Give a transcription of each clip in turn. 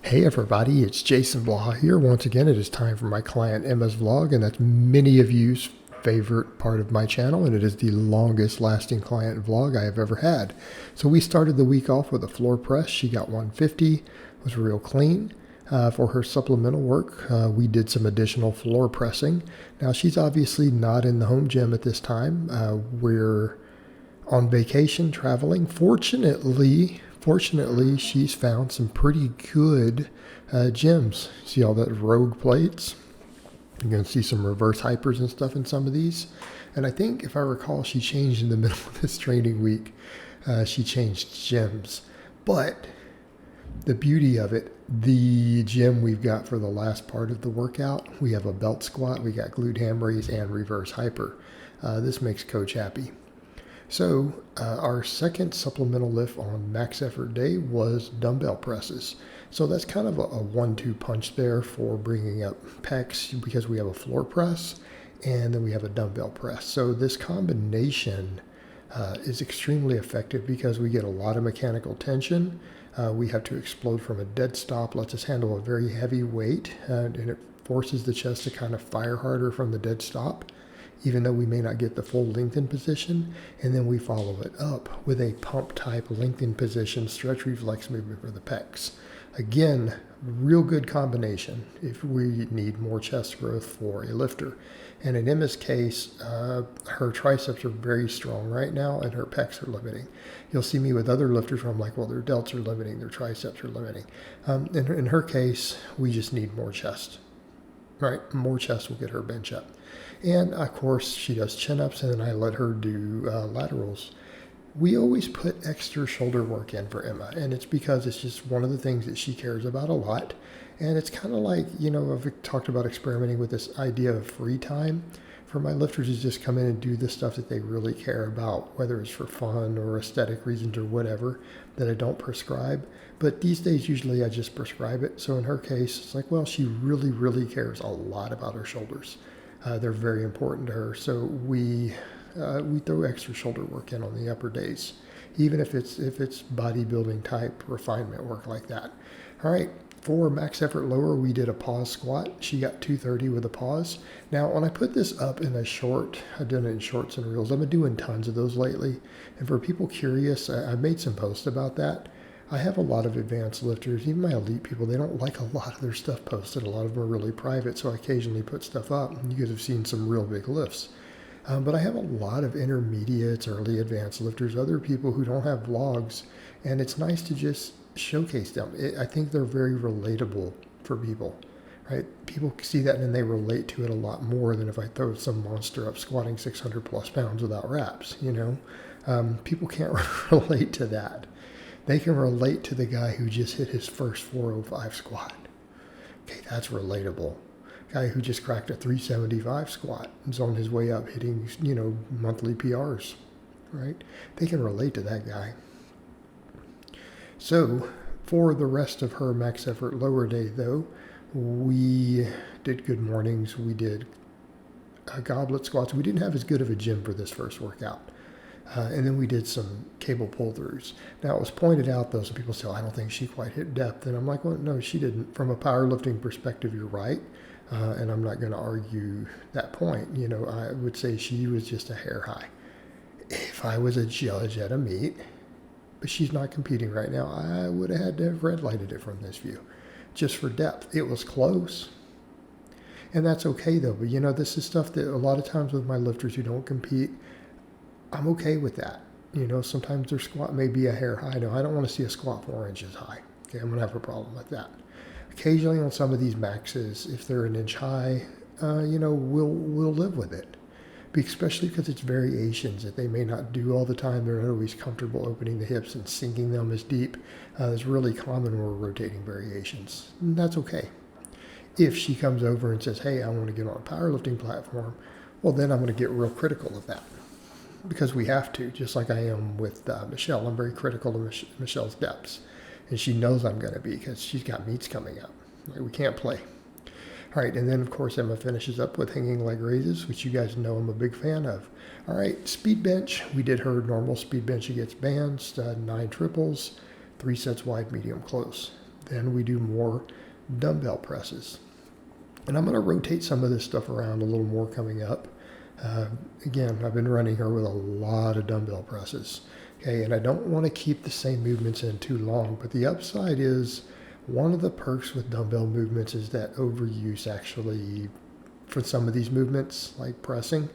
Hey everybody, it's Jason Blaha here. Once again, it is time for my client Emma's vlog, and that's many of you's favorite part of my channel, and it is the longest lasting client vlog I have ever had. So we started the week off with a floor press. She got 150, was real clean. For her supplemental work, we did some additional floor pressing. Now she's obviously not in the home gym at this time. We're on vacation traveling. Fortunately, she's found some pretty good gyms. See all that rogue plates? You're going to see some reverse hypers and stuff in some of these. And I think, if I recall, she changed in the middle of this training week. She changed gyms. But the beauty of it, the gym we've got for the last part of the workout, we have a belt squat, we got glute ham raise, and reverse hyper. This makes Coach happy. So our second supplemental lift on max effort day was dumbbell presses. So that's kind of a 1-2 punch there for bringing up pecs, because we have a floor press and then we have a dumbbell press. So this combination is extremely effective because we get a lot of mechanical tension. We have to explode from a dead stop, lets us handle a very heavy weight, and it forces the chest to kind of fire harder from the dead stop, even though we may not get the full lengthened position. And then we follow it up with a pump type lengthened position, stretch reflex movement for the pecs. Again, real good combination if we need more chest growth for a lifter. And in Emma's case, her triceps are very strong right now and her pecs are limiting. You'll see me with other lifters where I'm like, well, their delts are limiting, their triceps are limiting. In her case, we just need more chest. Right, more chest will get her bench up. And of course, she does chin-ups, and then I let her do laterals. We always put extra shoulder work in for Emma, and it's because it's just one of the things that she cares about a lot. And it's kind of like, I've talked about experimenting with this idea of free time for my lifters, is just come in and do the stuff that they really care about, whether it's for fun or aesthetic reasons or whatever, that I don't prescribe. But these days, usually I just prescribe it. So in her case, it's like, well, she really, really cares a lot about her shoulders. They're very important to her. So we throw extra shoulder work in on the upper days, even if it's bodybuilding type refinement work like that. All right. For max effort lower, we did a pause squat. She got 230 with a pause. Now, when I put this up in a short, I've done it in shorts and reels. I've been doing tons of those lately. And for people curious, I've made some posts about that. I have a lot of advanced lifters, even my elite people, they don't like a lot of their stuff posted. A lot of them are really private, so I occasionally put stuff up. You guys have seen some real big lifts. But I have a lot of intermediates, early advanced lifters, other people who don't have vlogs, and it's nice to just showcase them. I think they're very relatable for people, right? People see that and they relate to it a lot more than if I throw some monster up squatting 600 plus pounds without wraps, People can't relate to that. They can relate to the guy who just hit his first 405 squat. Okay, that's relatable. Guy who just cracked a 375 squat is on his way up hitting, monthly PRs, right? They can relate to that guy. So for the rest of her max effort lower day, though, we did good mornings. We did goblet squats. We didn't have as good of a gym for this first workout. And then we did some cable pull-throughs. Now, it was pointed out, though, some people say, I don't think she quite hit depth. And I'm like, well, no, she didn't. From a powerlifting perspective, you're right. And I'm not going to argue that point. I would say she was just a hair high. If I was a judge at a meet, but she's not competing right now, I would have had to have red lighted it from this view, just for depth. It was close. And that's okay, though. But, this is stuff that a lot of times with my lifters who don't compete, I'm okay with that. Sometimes their squat may be a hair high. No, I don't want to see a squat 4 inches high. Okay, I'm going to have a problem with that. Occasionally on some of these maxes, if they're an inch high, we'll live with it. Especially because it's variations that they may not do all the time. They're not always comfortable opening the hips and sinking them as deep. It's really common when we're rotating variations. And that's okay. If she comes over and says, hey, I want to get on a powerlifting platform, well, then I'm going to get real critical of that. Because we have to, just like I am with Michelle. I'm very critical of Michelle's depths. And she knows I'm going to be, because she's got meets coming up. We can't play. All right, and then, of course, Emma finishes up with hanging leg raises, which you guys know I'm a big fan of. All right, speed bench. We did her normal speed bench against bands, 9 triples, 3 sets wide, medium close. then we do more dumbbell presses. And I'm going to rotate some of this stuff around a little more coming up. Again, I've been running her with a lot of dumbbell presses. Okay, and I don't want to keep the same movements in too long, but the upside is one of the perks with dumbbell movements is that overuse actually, for some of these movements, like pressing,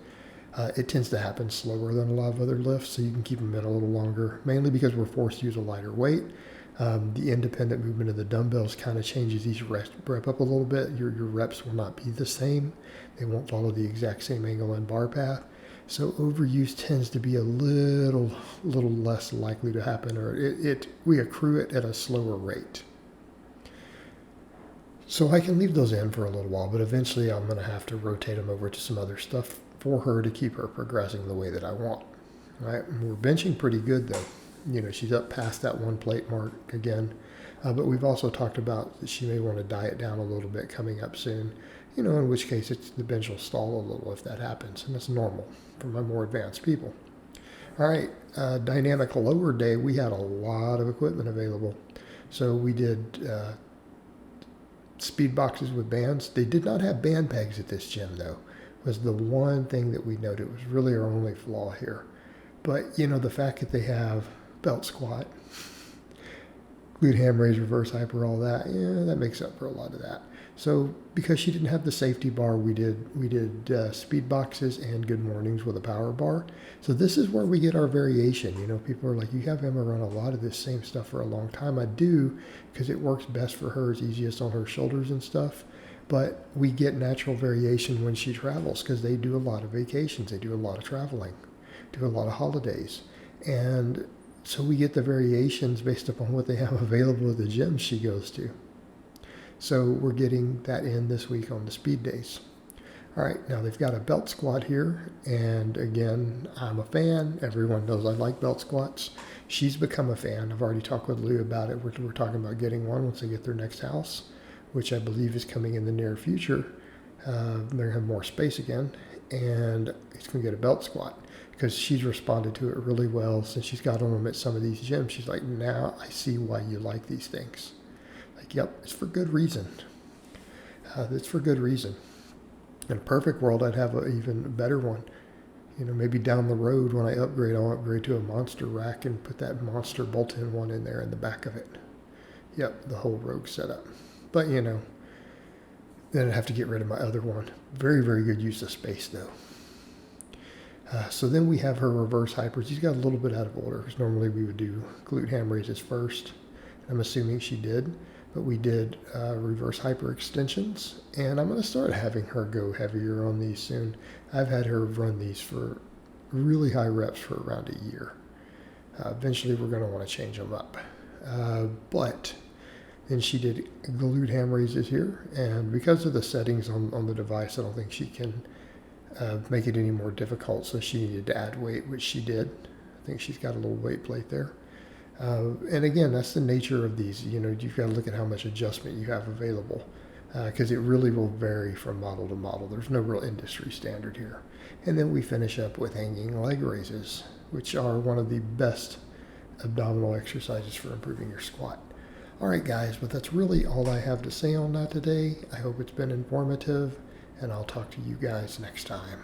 it tends to happen slower than a lot of other lifts, so you can keep them in a little longer, mainly because we're forced to use a lighter weight. The independent movement of the dumbbells kind of changes each rep up a little bit. Your reps will not be the same. They won't follow the exact same angle and bar path. So overuse tends to be a little less likely to happen, or we accrue it at a slower rate. So I can leave those in for a little while, but eventually I'm going to have to rotate them over to some other stuff for her to keep her progressing the way that I want. Right? And we're benching pretty good though. You know, she's up past that 1 plate mark again. But we've also talked about that she may want to diet down a little bit coming up soon. You know, in which case the bench will stall a little if that happens, and it's normal for my more advanced people. All right, dynamic lower day, we had a lot of equipment available. So we did speed boxes with bands. They did not have band pegs at this gym though, was the one thing that we noted. It was really our only flaw here. But, you know, the fact that they have belt squat, glute ham raise, reverse hyper, all that, yeah, that makes up for a lot of that. So because she didn't have the safety bar, we did speed boxes and good mornings with a power bar. So this is where we get our variation. You know, people are like, you have Emma run a lot of this same stuff for a long time. I do, because it works best for her, it's easiest on her shoulders and stuff. But we get natural variation when she travels, because they do a lot of vacations. They do a lot of traveling, do a lot of holidays. And so we get the variations based upon what they have available at the gym she goes to. So we're getting that in this week on the speed days. All right, now they've got a belt squat here. And again, I'm a fan. Everyone knows I like belt squats. She's become a fan. I've already talked with Lou about it. We're talking about getting one once they get their next house, which I believe is coming in the near future. They're going to have more space again. And he's going to get a belt squat because she's responded to it really well since she's got on them at some of these gyms. She's like, now I see why you like these things. Like, yep, it's for good reason. It's for good reason. In a perfect world, I'd have an even better one. You know, maybe down the road when I upgrade, I'll upgrade to a monster rack and put that monster bolt-in one in there in the back of it. Yep, the whole Rogue setup. But, you know, then I'd have to get rid of my other one. Very, very good use of space, though. So then we have her reverse hypers. She's got a little bit out of order because normally we would do glute ham raises first. I'm assuming she did. But we did reverse hyper extensions, and I'm going to start having her go heavier on these soon. I've had her run these for really high reps for around a year. Eventually, we're going to want to change them up. But then she did glute ham raises here, and because of the settings on the device, I don't think she can make it any more difficult, so she needed to add weight, which she did. I think she's got a little weight plate there. And again, that's the nature of these. You know, you've got to look at how much adjustment you have available because it really will vary from model to model. There's no real industry standard here. And then we finish up with hanging leg raises, which are one of the best abdominal exercises for improving your squat. All right, guys, but that's really all I have to say on that today. I hope it's been informative, and I'll talk to you guys next time.